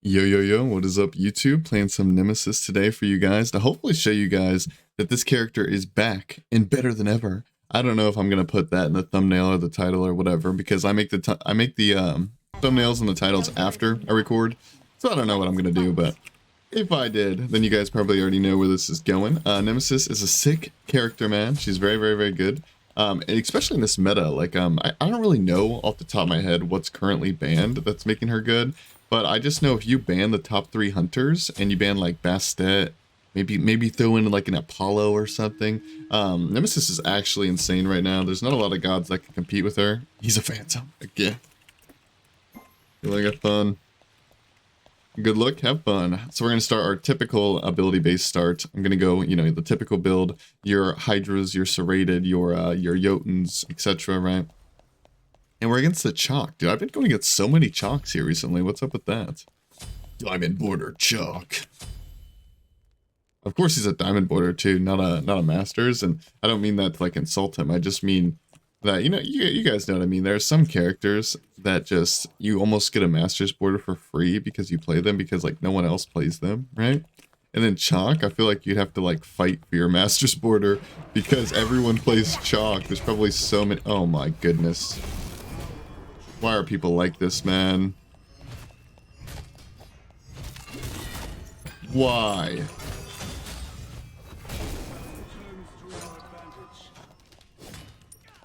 Yo, yo, yo, what is up, YouTube? Playing some Nemesis today for you guys to hopefully show you guys that this character is back and better than ever. I don't know if I'm going to put that in the thumbnail or the title or whatever, because I make the thumbnails and the titles after I record, so I don't know what I'm going to do, but if I did, then you guys probably already know where this is going. Nemesis is a sick character, man. She's very, very, very good. And especially in this meta, like, I don't really know off the top of my head what's currently banned that's making her good. But I just know if you ban the top 3 hunters and you ban like Bastet, maybe throw in like an Apollo or something. Nemesis is actually insane right now. There's not a lot of gods that can compete with her. He's a phantom again. You wanna get fun? Good luck, have fun. So we're gonna start our typical ability-based start. I'm gonna go, you know, the typical build, your Hydras, your Serrated, your Jotuns, etc. Right? And we're against the Chalk. Dude, I've been going against so many Chalks here recently. What's up with that? Diamond Border Chalk. Of course he's a Diamond Border too, not a Masters. And I don't mean that to like insult him. I just mean that, you know, you guys know what I mean. There are some characters that just, you almost get a Masters Border for free because you play them because like no one else plays them, right? And then Chalk, I feel like you'd have to like fight for your Masters Border because everyone plays Chalk. There's probably so many, oh my goodness. Why are people like this, man? Why?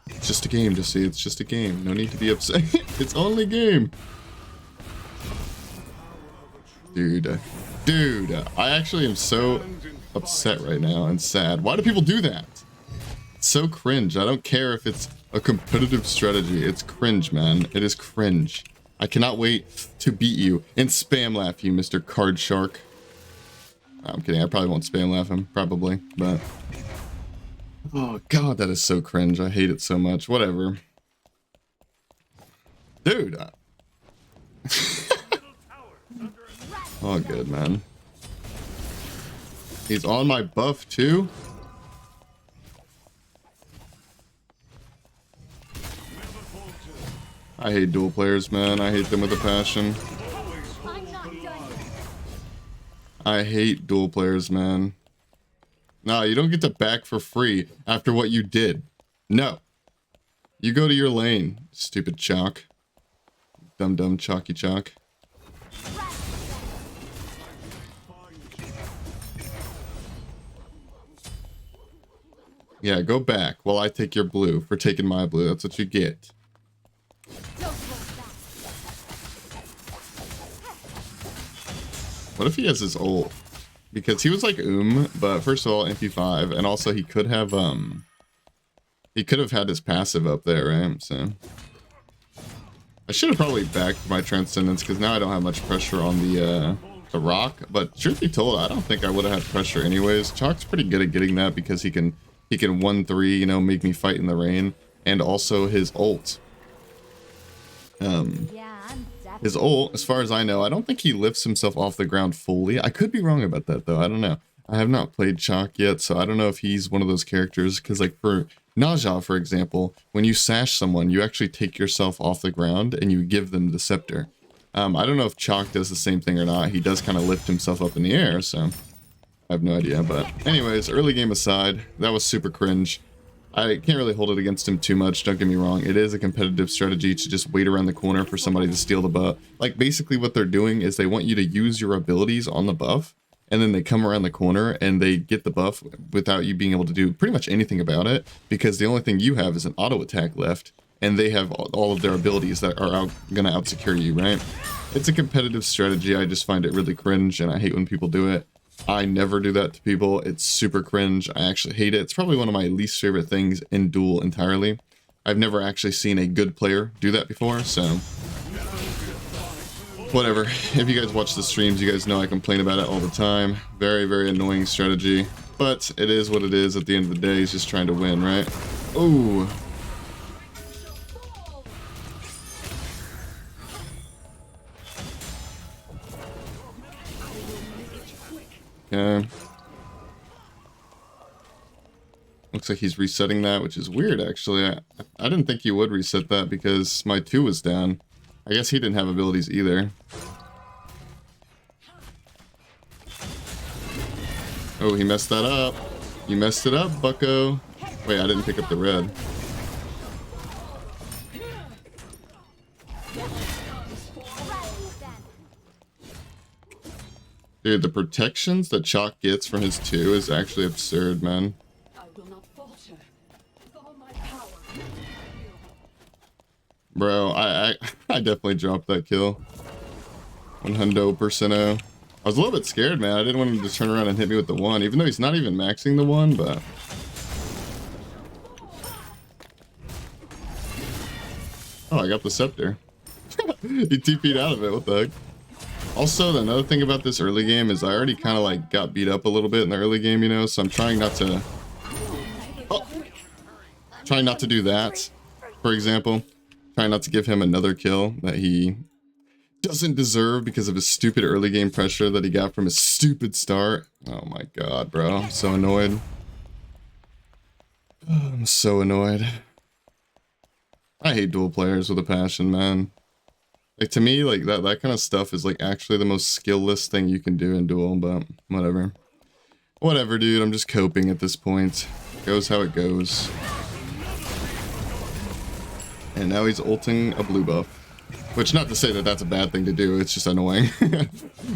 It's just a game, Jesse. It's just a game. No need to be upset. It's only a game. Dude. I actually am so upset right now and sad. Why do people do that? It's so cringe. I don't care if it's a competitive strategy. It's cringe, man. It is cringe. I cannot wait to beat you and spam laugh you, Mr. Card Shark. I'm kidding. I probably won't spam laugh him. Probably. But oh, God, that is so cringe. I hate it so much. Whatever. Dude. Oh, good, man. He's on my buff, too? I hate duel players, man. I hate them with a passion. I hate duel players, man. Nah, you don't get to back for free after what you did. No. You go to your lane, stupid Chalk. Dumb Chalky Chalk. Yeah, go back while I take your blue for taking my blue. That's what you get. What if he has his ult? Because he was like but first of all, MP5, and also he could have had his passive up there, right? So I should have probably backed my Transcendence because now I don't have much pressure on the rock. But truth be told, I don't think I would have had pressure anyways. Chalk's pretty good at getting that because he can 1-3, you know, make me fight in the rain, and also his ult. His ult, as far as I know, I don't think he lifts himself off the ground fully. I could be wrong about that, though. I don't know. I have not played Chalk yet, so I don't know if he's one of those characters. Because, like, for Naja, for example, when you sash someone, you actually take yourself off the ground and you give them the scepter. I don't know if Chalk does the same thing or not. He does kind of lift himself up in the air, so I have no idea. But anyways, early game aside, that was super cringe. I can't really hold it against him too much, don't get me wrong. It is a competitive strategy to just wait around the corner for somebody to steal the buff. Like, basically what they're doing is they want you to use your abilities on the buff, and then they come around the corner and they get the buff without you being able to do pretty much anything about it, because the only thing you have is an auto attack left, and they have all of their abilities that are gonna out-secure you, right? It's a competitive strategy. I just find it really cringe, and I hate when people do it. I never do that to people. It's super cringe. I actually hate it. It's probably one of my least favorite things in Duel entirely. I've never actually seen a good player do that before, so whatever. If you guys watch the streams, you guys know I complain about it all the time. Very, very annoying strategy, but it is what it is. At the end of the day, he's just trying to win, right? Oh. Okay. Looks like he's resetting that, which is weird, actually. I didn't think he would reset that because my 2 was down. I guess he didn't have abilities either. Oh, he messed that up. You messed it up, bucko. Wait, I didn't pick up the red. Dude, the protections that Chalk gets from his 2 is actually absurd, man. Bro, I definitely dropped that kill. 100%. I was a little bit scared, man. I didn't want him to turn around and hit me with the 1, even though he's not even maxing the 1, but... Oh, I got the scepter. He TP'd out of it, what the heck? Also, another thing about this early game is I already kind of like got beat up a little bit in the early game, you know, so I'm trying not to... Oh! Trying not to do that, for example. Trying not to give him another kill that he doesn't deserve because of his stupid early game pressure that he got from his stupid start. Oh my god, bro. I'm so annoyed. Oh, I'm so annoyed. I hate duel players with a passion, man. Like, to me, like, that kind of stuff is, like, actually the most skillless thing you can do in duel, but whatever. Whatever, dude. I'm just coping at this point. It goes how it goes. And now he's ulting a blue buff. Which, not to say that that's a bad thing to do, it's just annoying.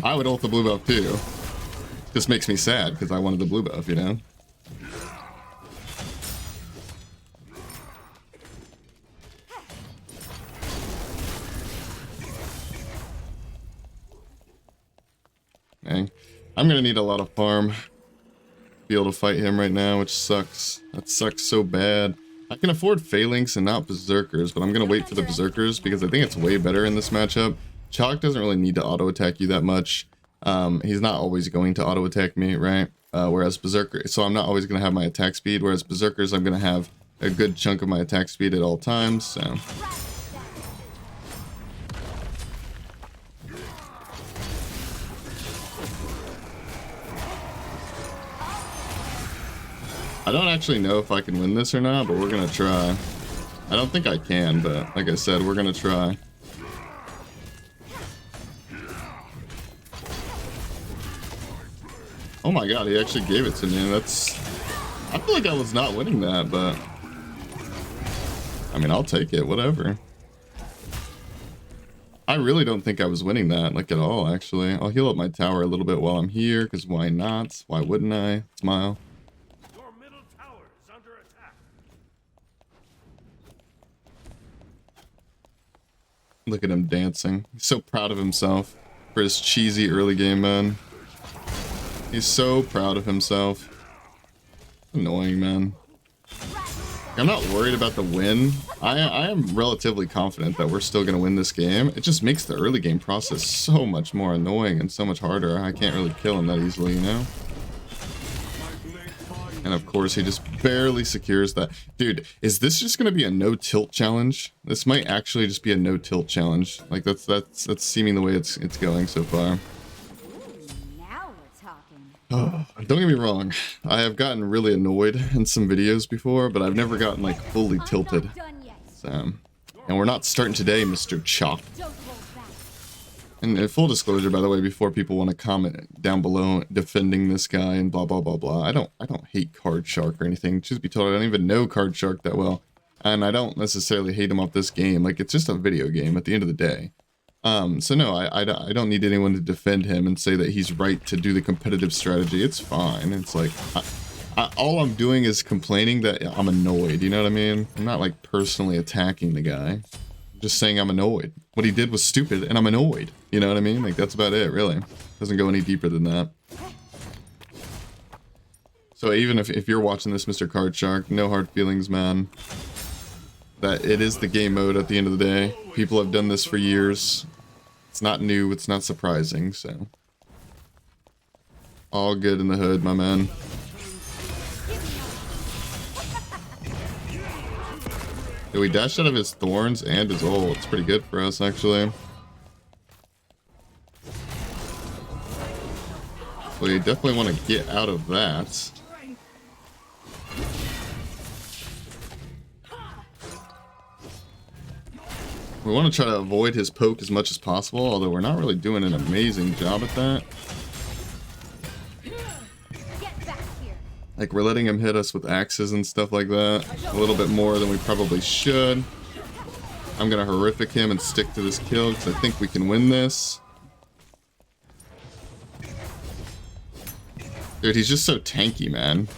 I would ult the blue buff too. Just makes me sad, because I wanted the blue buff, you know? Dang. I'm gonna need a lot of farm to be able to fight him right now, which sucks. That sucks so bad. I can afford Phalanx and not Berserkers, but I'm going to wait for the Berserkers because I think it's way better in this matchup. Chalk doesn't really need to auto-attack you that much. He's not always going to auto-attack me, right? Whereas Berserker, so I'm not always going to have my attack speed, whereas Berserkers, I'm going to have a good chunk of my attack speed at all times, so... I don't actually know if I can win this or not, but we're gonna try. I don't think I can, but like I said, we're gonna try. Oh my god, he actually gave it to me. That's... I feel like I was not winning that, but... I mean, I'll take it, whatever. I really don't think I was winning that, like, at all, actually. I'll heal up my tower a little bit while I'm here, because why not? Why wouldn't I? Smile. Look at him dancing. He's so proud of himself for his cheesy early game, man. He's so proud of himself. Annoying, man. I'm not worried about the win. I am relatively confident that we're still going to win this game. It just makes the early game process so much more annoying and so much harder. I can't really kill him that easily, you know? And of course, he just barely secures that. Dude, is this just going to be a no-tilt challenge? This might actually just be a no-tilt challenge. Like, that's seeming the way it's going so far. Now we're talking. Oh, don't get me wrong. I have gotten really annoyed in some videos before, but I've never gotten, like, fully tilted. So, and we're not starting today, Mr. Chop. And full disclosure, by the way, before people want to comment down below defending this guy and blah blah blah blah, I don't hate Card Shark or anything. Truth be told, I don't even know Card Shark that well, and I don't necessarily hate him off this game. Like, it's just a video game at the end of the day. So no, I don't need anyone to defend him and say that he's right to do the competitive strategy. It's fine. It's like all I'm doing is complaining that I'm annoyed. You know what I mean? I'm not like personally attacking the guy. Just saying I'm annoyed. What he did was stupid, and I'm annoyed. You know what I mean? Like, that's about it, really. Doesn't go any deeper than that. So even if you're watching this, Mr. Card Shark, no hard feelings, man. That it is the game mode at the end of the day. People have done this for years. It's not new, it's not surprising, so... all good in the hood, my man. We dashed out of his thorns and his ult. It's pretty good for us, actually. We definitely want to get out of that. We want to try to avoid his poke as much as possible, although we're not really doing an amazing job at that. Like, we're letting him hit us with axes and stuff like that. A little bit more than we probably should. I'm gonna horrific him and stick to this kill because I think we can win this. Dude, he's just so tanky, man.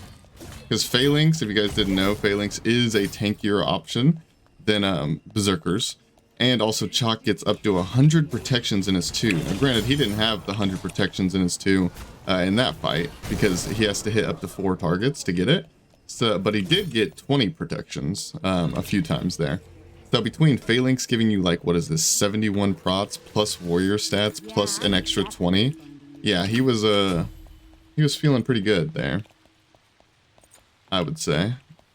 Because Phalanx, if you guys didn't know, Phalanx is a tankier option than Berserkers. And also Chalk gets up to 100 protections in his 2. Now granted, he didn't have the 100 protections in his 2 in that fight because he has to hit up to 4 targets to get it. So, but he did get 20 protections a few times there. So between Phalanx giving you like, what is this, 71 prots plus warrior stats plus an extra 20. Yeah, he was feeling pretty good there, I would say.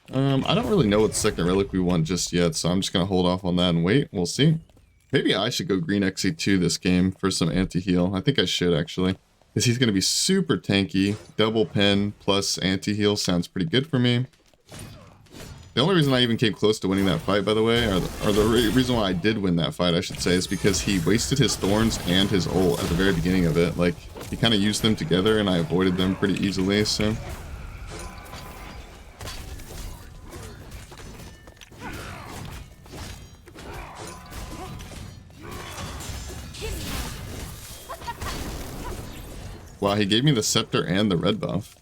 I don't really know what second relic we want just yet, so I'm just going to hold off on that and wait. We'll see. Maybe I should go green XC2 this game for some anti-heal. I think I should, actually. Because he's going to be super tanky. Double pen plus anti-heal sounds pretty good for me. The only reason I even came close to winning that fight, by the way, or the reason why I did win that fight, I should say, is because he wasted his thorns and his ult at the very beginning of it. Like, he kind of used them together, and I avoided them pretty easily, so... Wow, he gave me the scepter and the red buff.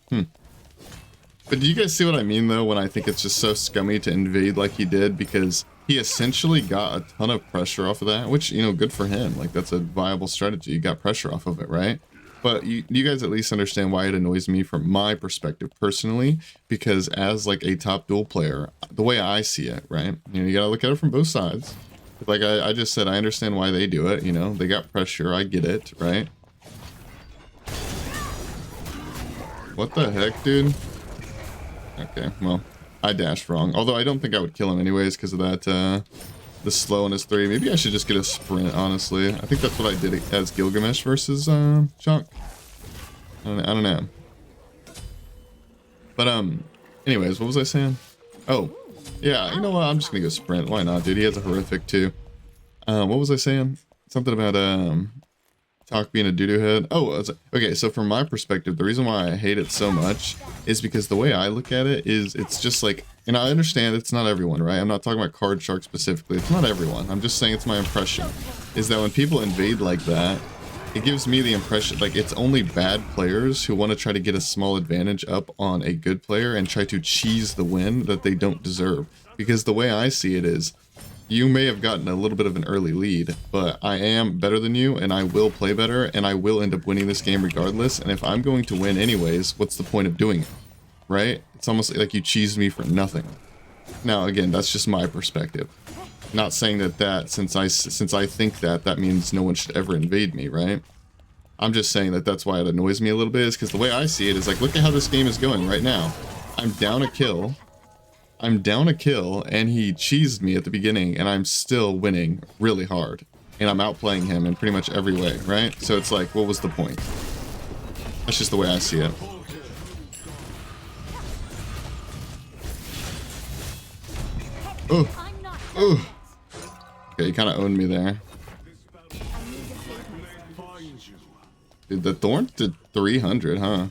But do you guys see what I mean, though, when I think it's just so scummy to invade like he did? Because he essentially got a ton of pressure off of that, which, you know, good for him. Like, that's a viable strategy. You got pressure off of it, right? But you guys at least understand why it annoys me from my perspective personally, because as, like, a top duel player, the way I see it, right? You know, you gotta look at it from both sides. Like I just said, I understand why they do it, you know? They got pressure, I get it, right? What the heck, dude? Okay, well, I dashed wrong. Although I don't think I would kill him anyways because of that, the slow in his 3. Maybe I should just get a sprint, honestly. I think that's what I did as Gilgamesh versus, Chunk. I don't know. But, anyways, what was I saying? Oh, yeah, you know what? I'm just gonna go sprint. Why not, dude? He has a horrific, too. What was I saying? Something about, Talk being a doo-doo head. Oh, okay, so from my perspective, the reason why I hate it so much is because the way I look at it is it's just like, and I understand it's not everyone, right? I'm not talking about Card Shark specifically. It's not everyone. I'm just saying it's my impression, is that when people invade like that, it gives me the impression like it's only bad players who want to try to get a small advantage up on a good player and try to cheese the win that they don't deserve. Because the way I see it is, you may have gotten a little bit of an early lead, but I am better than you, and I will play better, and I will end up winning this game regardless, and if I'm going to win anyways, what's the point of doing it, right? It's almost like you cheesed me for nothing. Now, again, that's just my perspective. Not saying that since I think that means no one should ever invade me, right? I'm just saying that that's why it annoys me a little bit, is because the way I see it is like, look at how this game is going right now. I'm down a kill, and he cheesed me at the beginning, and I'm still winning really hard. And I'm outplaying him in pretty much every way, right? So it's like, what was the point? That's just the way I see it. Oh, oh. Okay, he kind of owned me there. Dude, the Thorn did 300, huh?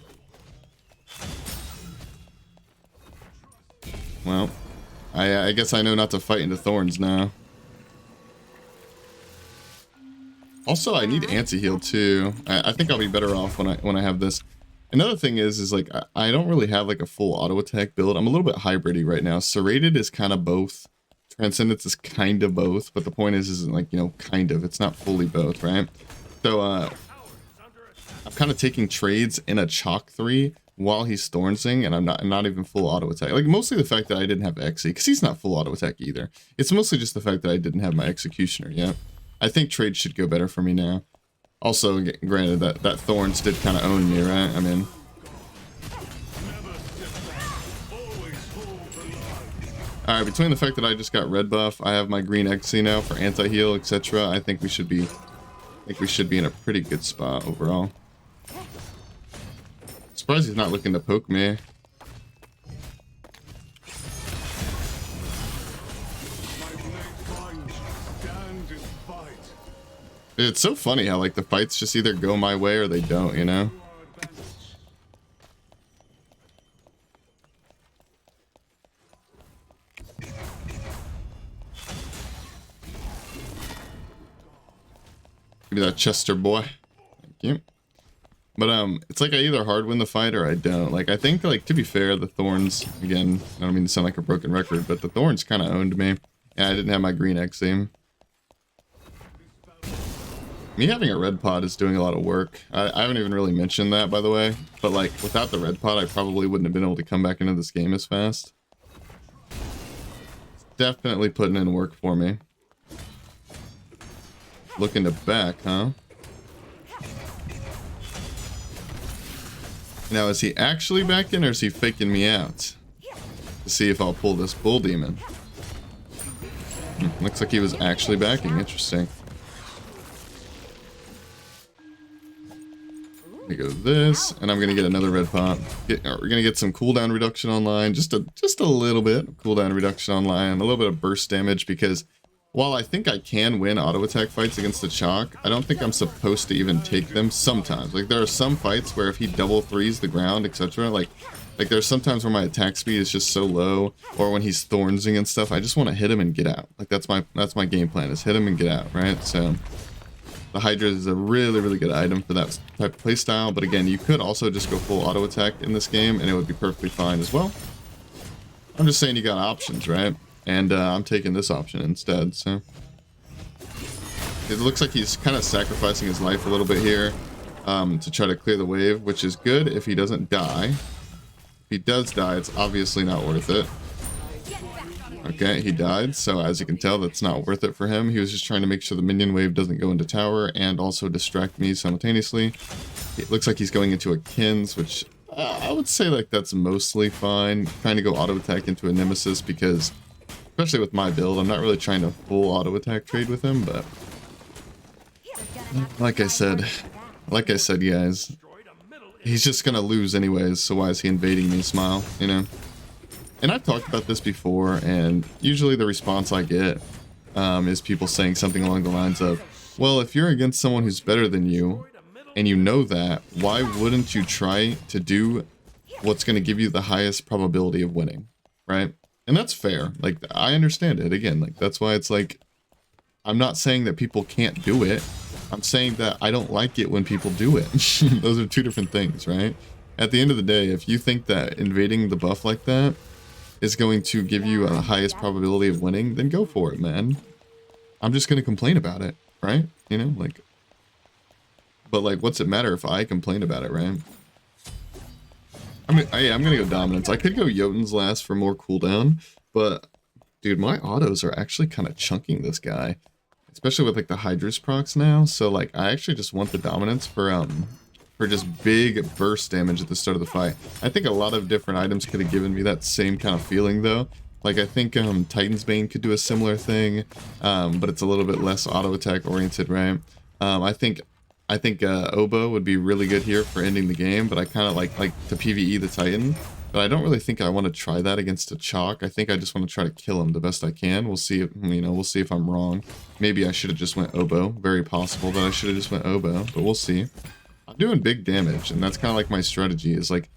Well, I guess I know not to fight into thorns now. Also, I need anti-heal too. I think I'll be better off when I have this. Another thing is like I don't really have like a full auto attack build. I'm a little bit hybridy right now. Serrated is kind of both. Transcendence is kind of both, but the point is like, you know, kind of. It's not fully both, right? So I'm kind of taking trades in a Chalk 3 while he's Thornsing, and I'm not even full auto attack. Like, mostly the fact that I didn't have Xe, because he's not full auto attack either. It's mostly just the fact that I didn't have my Executioner yet. I think trades should go better for me now. Also, granted, that Thorns did kind of own me, right? I mean... Alright, between the fact that I just got red buff, I have my green Xe now for anti-heal, etc. I think we should be in a pretty good spot overall. Surprised he's not looking to poke me. It's so funny how like the fights just either go my way or they don't, you know? Give me that Chester boy. Thank you. But it's like I either hard win the fight or I don't. Like I think, like, to be fair, the Thorns, again, I don't mean to sound like a broken record, but the Thorns kind of owned me. And I didn't have my green Exeme. Me having a red pod is doing a lot of work. I haven't even really mentioned that, by the way. But like without the red pod, I probably wouldn't have been able to come back into this game as fast. Definitely putting in work for me. Looking to back, huh? Now, is he actually backing or is he faking me out? To see if I'll pull this Bull Demon. Looks like he was actually backing. Interesting. We go this, and I'm gonna get another red pot. We're gonna get some cooldown reduction online, just a little bit cooldown reduction online, a little bit of burst damage, because while I think I can win auto attack fights against the Chalk, I don't think I'm supposed to even take them sometimes. Like there are some fights where if he double threes the ground, etc. Like there's sometimes where my attack speed is just so low, or when he's thornsing and stuff, I just want to hit him and get out. Like that's my game plan, is hit him and get out, right? So the Hydra is a really good item for that type of playstyle, but again, you could also just go full auto attack in this game and it would be perfectly fine as well. I'm just saying you got options, right? And I'm taking this option instead, so. It looks like he's kind of sacrificing his life a little bit here to try to clear the wave, which is good if he doesn't die. If he does die, it's obviously not worth it. Okay, he died, so as you can tell, that's not worth it for him. He was just trying to make sure the minion wave doesn't go into tower and also distract me simultaneously. It looks like he's going into a Kins, which I would say like that's mostly fine. Trying to go auto attack into a Nemesis because, especially with my build, I'm not really trying to full auto attack trade with him, but like I said, guys, he's just gonna lose anyways, so why is he invading me, Smile, you know? And I've talked about this before, and usually the response I get is people saying something along the lines of, well, if you're against someone who's better than you, and you know that, why wouldn't you try to do what's going to give you the highest probability of winning, right? And that's fair. Like, I understand it. Again, like, that's why it's like, I'm not saying that people can't do it. I'm saying that I don't like it when people do it. Those are two different things, right? At the end of the day, if you think that invading the buff like that is going to give you a highest probability of winning, then go for it, man. I'm just going to complain about it, right? You know, like, but like, what's it matter if I complain about it, right? I'm going to go Dominance. I could go Jotun's last for more cooldown, but dude, my autos are actually kind of chunking this guy, especially with like the Hydra's procs now. So like, I actually just want the Dominance for just big burst damage at the start of the fight. I think a lot of different items could have given me that same kind of feeling though. Like I think Titan's Bane could do a similar thing, but it's a little bit less auto attack oriented, right? I think Oboe would be really good here for ending the game, but I kind of like to PvE the Titan. But I don't really think I want to try that against a Chalk. I think I just want to try to kill him the best I can. We'll see if, you know, we'll see if I'm wrong. Maybe I should have just went Oboe. Very possible that I should have just went Oboe, but we'll see. I'm doing big damage, and that's kind of like my strategy, is like,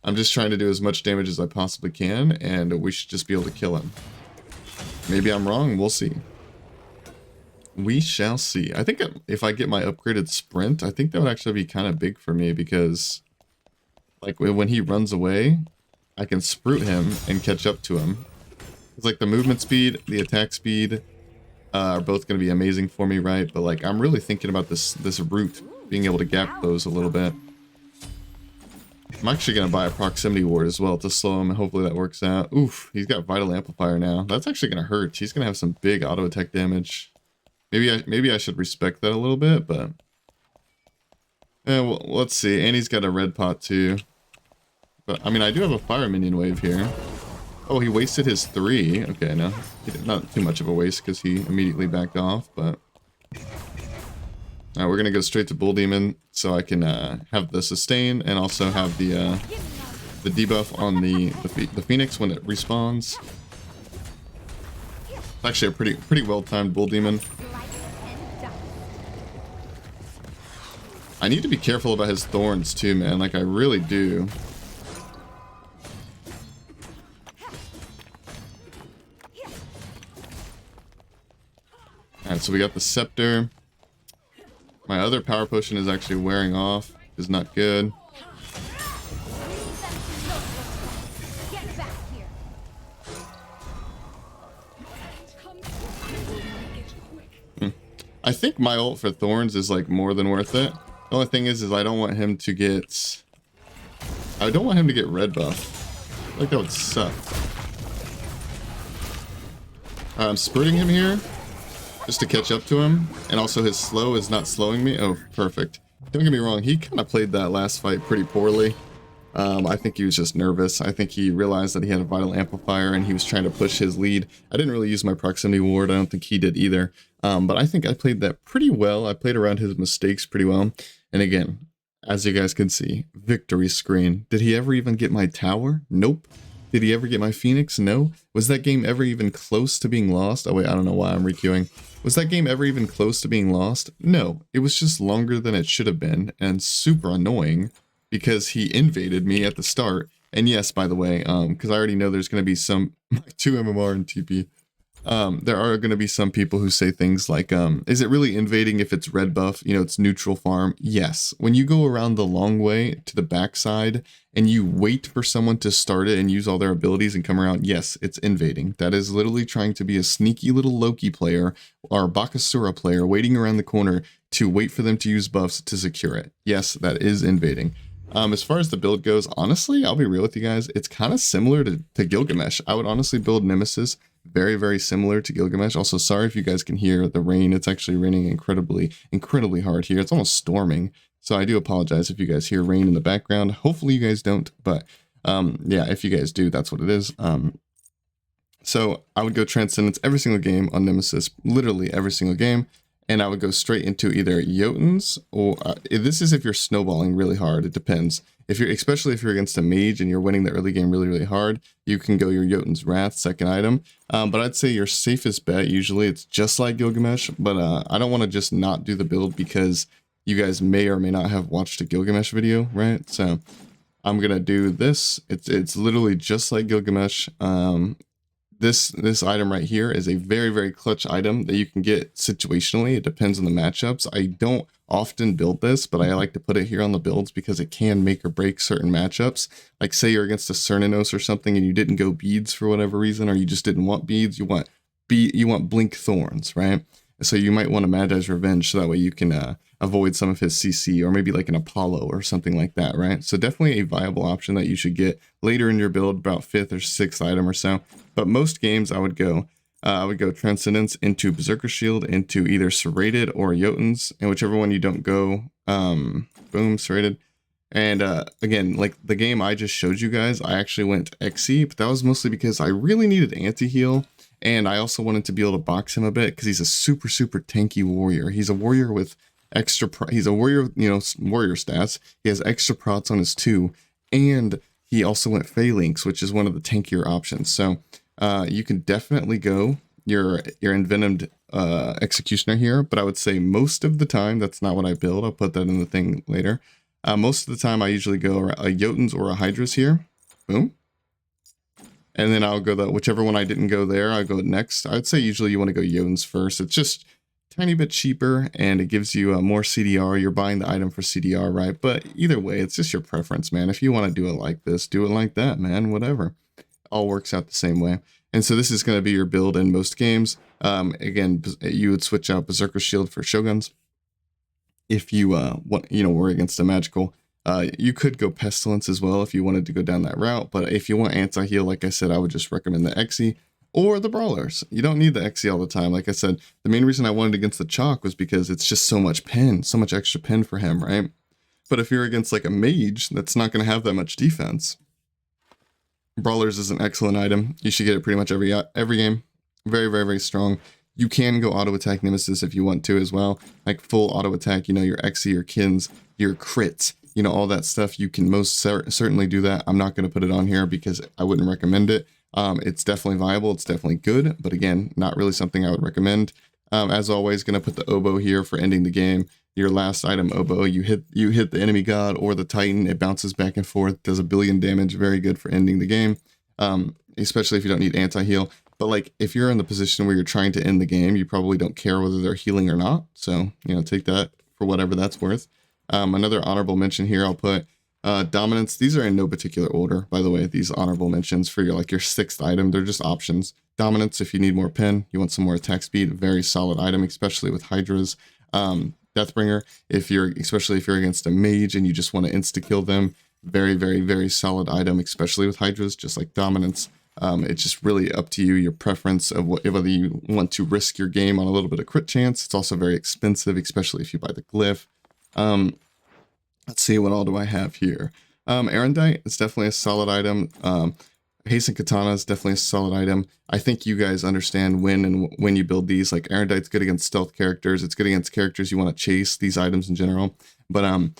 I'm just trying to do as much damage as I possibly can, and we should just be able to kill him. Maybe I'm wrong, we'll see. We shall see. I think if I get my upgraded sprint, I think that would actually be kind of big for me, because like when he runs away, I can sprout him and catch up to him. It's like the movement speed, the attack speed are both going to be amazing for me, right? But like, I'm really thinking about this route, being able to gap those a little bit. I'm actually going to buy a proximity ward as well to slow him, and hopefully that works out. Oof, he's got Vital Amplifier now. That's actually going to hurt. He's going to have some big auto attack damage. Maybe I should respect that a little bit, but well, let's see. And he's got a red pot too. But I mean, I do have a fire minion wave here. Oh, he wasted his 3. Okay, no, not too much of a waste because he immediately backed off. But we're gonna go straight to Bull Demon so I can have the sustain and also have the debuff on the Phoenix when it respawns. It's actually a pretty well timed Bull Demon. I need to be careful about his thorns too, man. Like I really do. Alright, so we got the Scepter. My other power potion is actually wearing off. Is not good. Get back here. I think my ult for Thorns is like more than worth it. The only thing is I don't want him to get... I don't want him to get red buff. Like that would suck. I'm spurting him here just to catch up to him, and also his slow is not slowing me. Oh, perfect. Don't get me wrong, he kind of played that last fight pretty poorly. I think he was just nervous. I think he realized that he had a vital amplifier and he was trying to push his lead. I didn't really use my proximity ward. I don't think he did either. But I think I played that pretty well. I played around his mistakes pretty well. And again, as you guys can see, victory screen. Did he ever even get my tower? Nope. Did he ever get my Phoenix? No. Was that game ever even close to being lost? Oh wait, I don't know why I'm requeuing. Was that game ever even close to being lost? No. It was just longer than it should have been and super annoying because he invaded me at the start. And yes, by the way, because I already know there's going to be some 2 MMR and TP. There are going to be some people who say things like, is it really invading if it's red buff? You know, it's neutral farm. Yes. When you go around the long way to the backside and you wait for someone to start it and use all their abilities and come around, yes, it's invading. That is literally trying to be a sneaky little Loki player or Bakasura player waiting around the corner to wait for them to use buffs to secure it. Yes, that is invading. As far as the build goes, honestly, I'll be real with you guys. It's kind of similar to Gilgamesh. I would honestly build Nemesis very, very similar to Gilgamesh. Also, sorry if you guys can hear the rain. It's actually raining incredibly hard here. It's almost storming. So I do apologize if you guys hear rain in the background. Hopefully you guys don't. But yeah, if you guys do, that's what it is. So I would go Transcendence every single game on Nemesis, literally every single game. And I would go straight into either Jotuns or this is if you're snowballing really hard. It depends. Especially if you're against a mage and you're winning the early game really, really hard, you can go your Jotun's Wrath, second item. But I'd say your safest bet, usually it's just like Gilgamesh, but I don't want to just not do the build because you guys may or may not have watched a Gilgamesh video, right? So I'm going to do this. It's literally just like Gilgamesh. This item right here is a very, very clutch item that you can get situationally. It depends on the matchups. I don't often build this, but I like to put it here on the builds because it can make or break certain matchups. Like say you're against a Cerninos or something and you didn't go beads for whatever reason, or you just didn't want beads, you want blink thorns, right? So you might want a Magi's Revenge so that way you can avoid some of his CC, or maybe like an Apollo or something like that, right? So definitely a viable option that you should get later in your build, about 5th or 6th item or so. But most games I would go Transcendence into Berserker Shield into either Serrated or Jotuns, and whichever one you don't go, boom, Serrated. And again, like the game I just showed you guys, I actually went Xe, but that was mostly because I really needed anti-heal. And I also wanted to be able to box him a bit because he's a super, super tanky warrior. He's a warrior with he's a warrior, you know, warrior stats. He has extra prots on his 2, and he also went Phalanx, which is one of the tankier options. So you can definitely go your Envenomed Executioner here, but I would say most of the time, that's not what I build. I'll put that in the thing later. Most of the time I usually go a Jotuns or a Hydras here. Boom. And then I'll go whichever one I didn't go there, I'll go next. I'd say usually you want to go Jotuns first. It's just a tiny bit cheaper and it gives you more CDR. You're buying the item for CDR, right? But either way, it's just your preference, man. If you want to do it like this, do it like that, man. Whatever. All works out the same way. And so this is going to be your build in most games. Again, you would switch out Berserker Shield for Shoguns. If you were against a magical. You could go Pestilence as well if you wanted to go down that route, but if you want anti-heal, like I said, I would just recommend the Xe or the Brawlers. You don't need the Xe all the time. Like I said, the main reason I wanted against the Chalk was because it's just so much pen, so much extra pen for him, right? But if you're against like a mage, that's not going to have that much defense. Brawlers is an excellent item. You should get it pretty much every game. Very, very, very strong. You can go auto attack Nemesis if you want to as well. Like full auto attack, you know, your Xe, your Kins, your crits. You know, all that stuff, you can most certainly do that. I'm not going to put it on here because I wouldn't recommend it. It's definitely viable. It's definitely good. But again, not really something I would recommend. As always, going to put the Oboe here for ending the game. Your last item, Oboe, you hit the enemy god or the Titan. It bounces back and forth, does 1 billion damage. Very good for ending the game, especially if you don't need anti-heal. But like if you're in the position where you're trying to end the game, you probably don't care whether they're healing or not. So, you know, take that for whatever that's worth. Another honorable mention here, I'll put Dominance. These are in no particular order, by the way, these honorable mentions for your 6th item. They're just options. Dominance, if you need more pen, you want some more attack speed, very solid item, especially with Hydras. Deathbringer, especially if you're against a mage and you just want to insta-kill them, very, very, very solid item, especially with Hydras, just like Dominance. It's just really up to you, your preference of whether you want to risk your game on a little bit of crit chance. It's also very expensive, especially if you buy the glyph. Let's see, what all do I have here? Erendite is definitely a solid item. Hasten Katana is definitely a solid item. I think you guys understand when you build these. Like, Erendite's good against stealth characters. It's good against characters you want to chase, these items in general. But I'm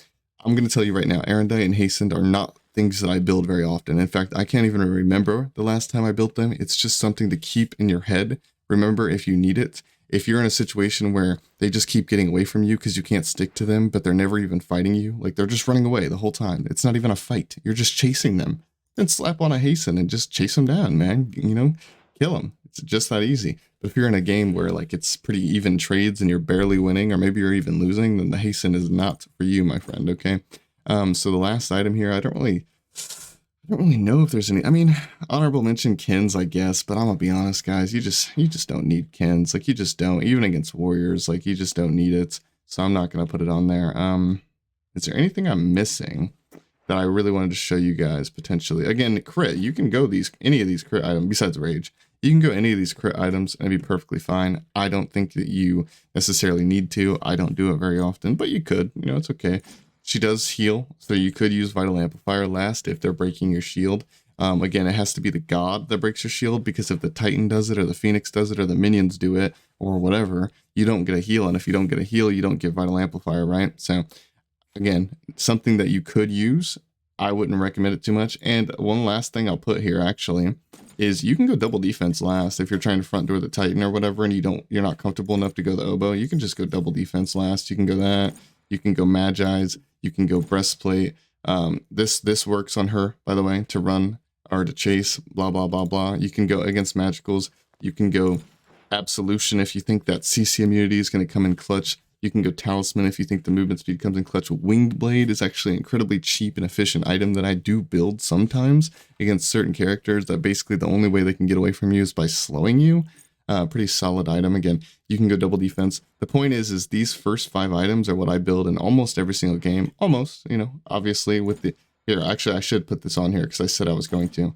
going to tell you right now, Erendite and Hastened are not things that I build very often. In fact, I can't even remember the last time I built them. It's just something to keep in your head. Remember if you need it. If you're in a situation where they just keep getting away from you because you can't stick to them, but they're never even fighting you, like they're just running away the whole time. It's not even a fight. You're just chasing them. Then slap on a hasten and just chase them down, man. Kill them. It's just that easy. But if you're in a game where it's pretty even trades and you're barely winning, or maybe you're even losing, then the hasten is not for you, my friend, okay? So the last item here, I don't really know if there's any. I mean, honorable mention Kins, I guess, but I'm gonna be honest, guys. You just don't need Kins. You just don't. Even against warriors, you just don't need it. So I'm not gonna put it on there. Is there anything I'm missing that I really wanted to show you guys potentially? Again, crit. You can go any of these crit items besides rage. You can go any of these crit items and be perfectly fine. I don't think that you necessarily need to. I don't do it very often, but you could. It's okay. She does heal, so you could use Vital Amplifier last if they're breaking your shield. Again, it has to be the god that breaks your shield, because if the Titan does it, or the Phoenix does it, or the minions do it, or whatever, you don't get a heal, and if you don't get a heal, you don't get Vital Amplifier, right? So, again, something that you could use. I wouldn't recommend it too much. And one last thing I'll put here, actually, is you can go double defense last if you're trying to front door the Titan or whatever, and you're not comfortable enough to go the oboe. You can just go double defense last. You can go that. You can go Magi's. You can go breastplate. This works on her, by the way, to run or to chase, blah, blah, blah, blah. You can go against magicals. You can go absolution if you think that CC immunity is going to come in clutch. You can go talisman if you think the movement speed comes in clutch. Winged blade is actually an incredibly cheap and efficient item that I do build sometimes against certain characters that basically the only way they can get away from you is by slowing you. Pretty solid item. Again, you can go double defense. The point is these first 5 items are what I build in almost every single game. Almost, obviously with the... Here, actually, I should put this on here because I said I was going to.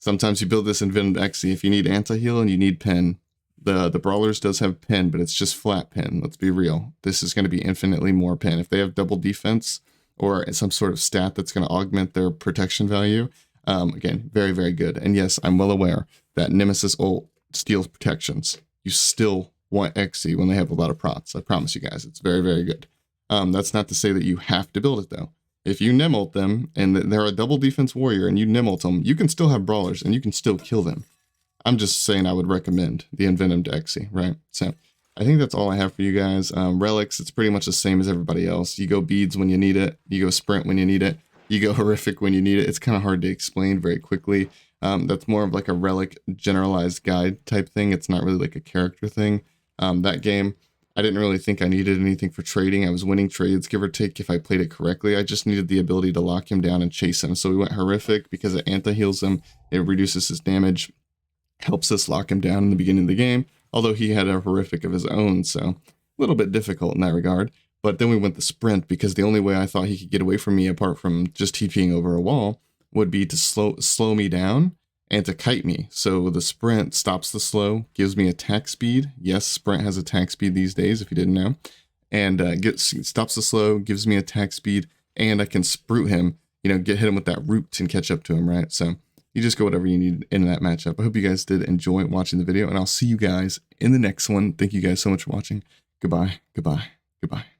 Sometimes you build this in Venom XE. If you need anti-heal and you need pen, the Brawlers does have pen, but it's just flat pen. Let's be real. This is going to be infinitely more pen. If they have double defense or some sort of stat that's going to augment their protection value, again, very, very good. And yes, I'm well aware that Nemesis ult steals protections. You still want XE when they have a lot of prots. I promise you guys, it's very, very good. That's not to say that you have to build it though. If you Nemult them and they're a double defense warrior and you Nemult them, you can still have Brawlers and you can still kill them. I'm just saying I would recommend the Envenomed XE, right? So I think that's all I have for you guys. Relics, it's pretty much the same as everybody else. You go beads when you need it. You go sprint when you need it. You go horrific when you need it. It's kind of hard to explain very quickly. That's more of like a relic generalized guide type thing. It's not really like a character thing. That game, I didn't really think I needed anything for trading. I was winning trades, give or take, if I played it correctly. I just needed the ability to lock him down and chase him. So we went horrific because it anti-heals him. It reduces his damage, helps us lock him down in the beginning of the game. Although he had a horrific of his own, so a little bit difficult in that regard. But then we went the sprint because the only way I thought he could get away from me apart from just TPing over a wall would be to slow me down and to kite me. So the sprint stops the slow, gives me attack speed. Yes, sprint has attack speed these days, if you didn't know. And stops the slow, gives me attack speed, and I can sprute him, hit him with that root and catch up to him, right? So you just go whatever you need in that matchup. I hope you guys did enjoy watching the video, and I'll see you guys in the next one. Thank you guys so much for watching. Goodbye, goodbye, goodbye.